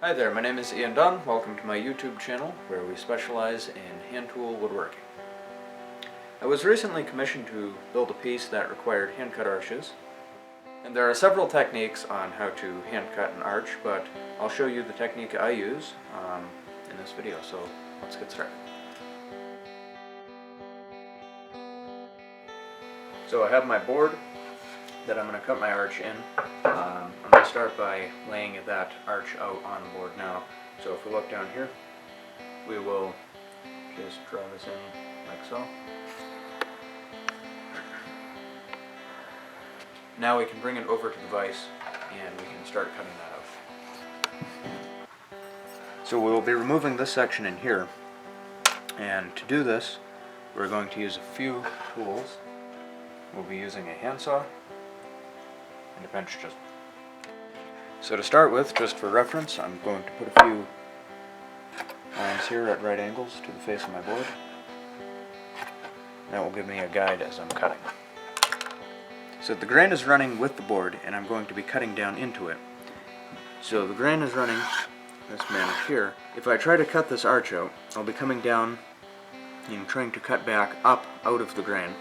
Hi there, my name is Ian Dunn. Welcome to my YouTube channel where we specialize in hand tool woodworking. I was recently commissioned to build a piece that required hand cut arches. And there are several techniques on how to hand cut an arch, but I'll show you the technique I use in this video, so let's get started. So I have my board that I'm going to cut my arch in. I'm going to start by laying that arch out on the board now. So if we look down here, we will just draw this in like so. Now we can bring it over to the vise and we can start cutting that out. So we'll be removing this section in here, and to do this we're going to use a few tools. We'll be using a handsaw and a bench chisel. So to start with, just for reference, I'm going to put a few lines here at right angles to the face of my board. That will give me a guide as I'm cutting. So the grain is running with the board, and I'm going to be cutting down into it. So the grain is running this manner here. If I try to cut this arch out, I'll be coming down and trying to cut back up out of the grain.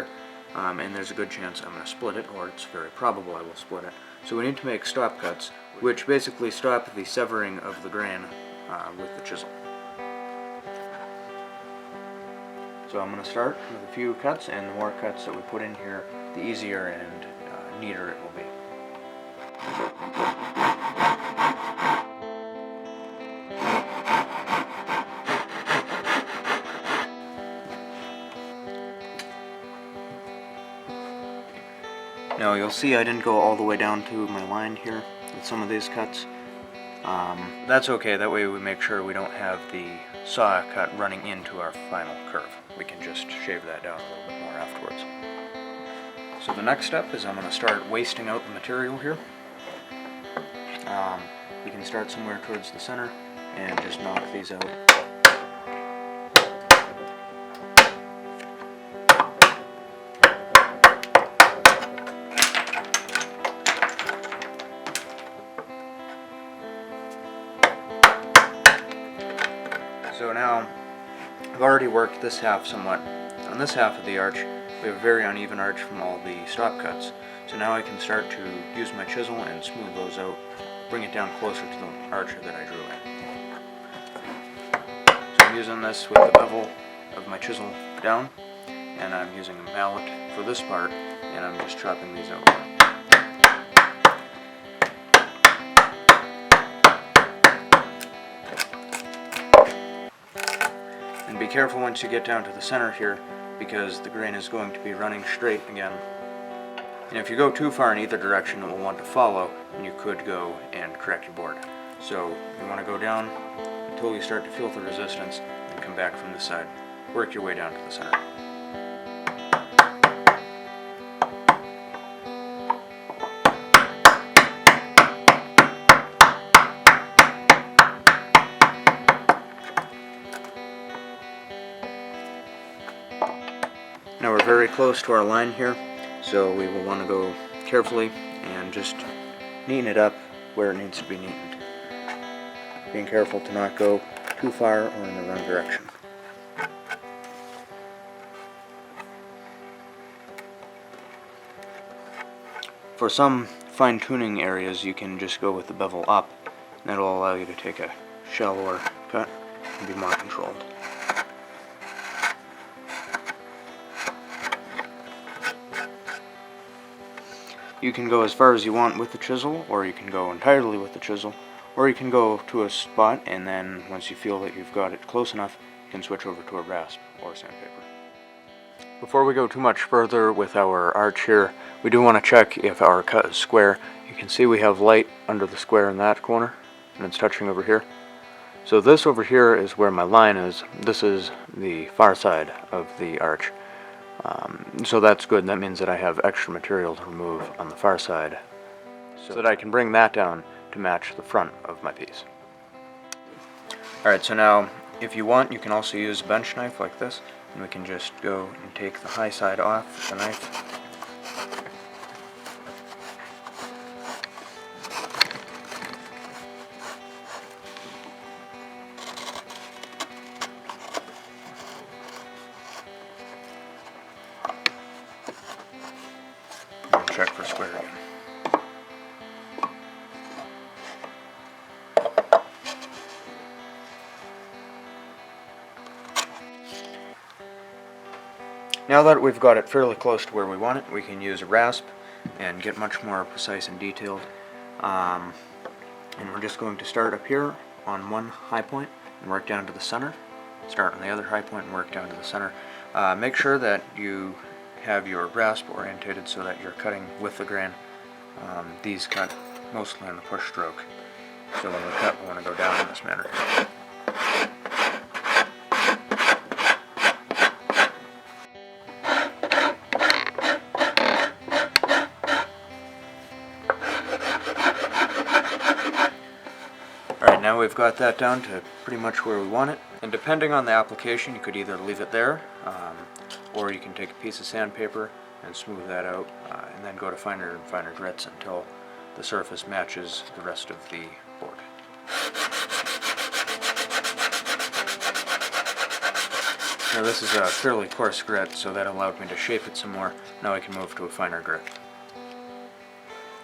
And there's a good chance I'm going to split it, or it's very probable I will split it. So we need to make stop cuts, which basically stop the severing of the grain with the chisel. So I'm going to start with a few cuts, and the more cuts that we put in here, the easier and neater it will be. Now you'll see I didn't go all the way down to my line here with some of these cuts. That's okay, that way we make sure we don't have the saw cut running into our final curve. We can just shave that down a little bit more afterwards. So the next step is I'm going to start wasting out the material here. You can start somewhere towards the center and just knock these out. So now, I've already worked this half somewhat. On this half of the arch, we have a very uneven arch from all the stop cuts. So now I can start to use my chisel and smooth those out, bring it down closer to the arch that I drew in. So I'm using this with the bevel of my chisel down, and I'm using a mallet for this part, and I'm just chopping these out. And be careful once you get down to the center here, because the grain is going to be running straight again. And if you go too far in either direction, it will want to follow, and you could go and crack your board. So you want to go down until you start to feel the resistance, and come back from this side. Work your way down to the center. Now we're very close to our line here, so we will want to go carefully and just neaten it up where it needs to be neatened. Being careful to not go too far or in the wrong direction. For some fine-tuning areas, you can just go with the bevel up, and that will allow you to take a shallower cut and be more controlled. You can go as far as you want with the chisel, or you can go entirely with the chisel, or you can go to a spot, and then once you feel that you've got it close enough, you can switch over to a rasp or sandpaper. Before we go too much further with our arch here, we do want to check if our cut is square. You can see we have light under the square in that corner, and it's touching over here. So this over here is where my line is. This is the far side of the arch. So that's good. That means that I have extra material to remove on the far side, so that I can bring that down to match the front of my piece. Alright, so now if you want, you can also use a bench knife like this, and we can just go and take the high side off with the knife. square again. Now that we've got it fairly close to where we want it, we can use a rasp and get much more precise and detailed. And we're just going to start up here on one high point and work down to the center. Start on the other high point and work down to the center. Make sure that you have your rasp orientated so that you're cutting with the grain. These cut mostly on the push stroke. So when we cut, we want to go down in this manner. Alright, now we've got that down to pretty much where we want it. And depending on the application, you could either leave it there, or you can take a piece of sandpaper and smooth that out, and then go to finer and finer grits until the surface matches the rest of the board. Now this is a fairly coarse grit, so that allowed me to shape it some more. Now I can move to a finer grit.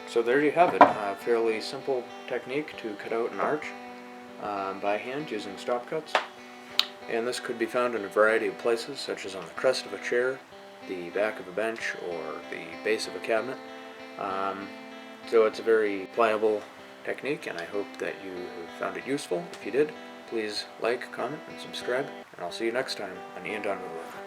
So there you have it, a fairly simple technique to cut out an arch by hand using stop cuts. And this could be found in a variety of places, such as on the crest of a chair, the back of a bench, or the base of a cabinet. So it's a very pliable technique, and I hope that you have found it useful. If you did, please like, comment, and subscribe, and I'll see you next time on Woodworking.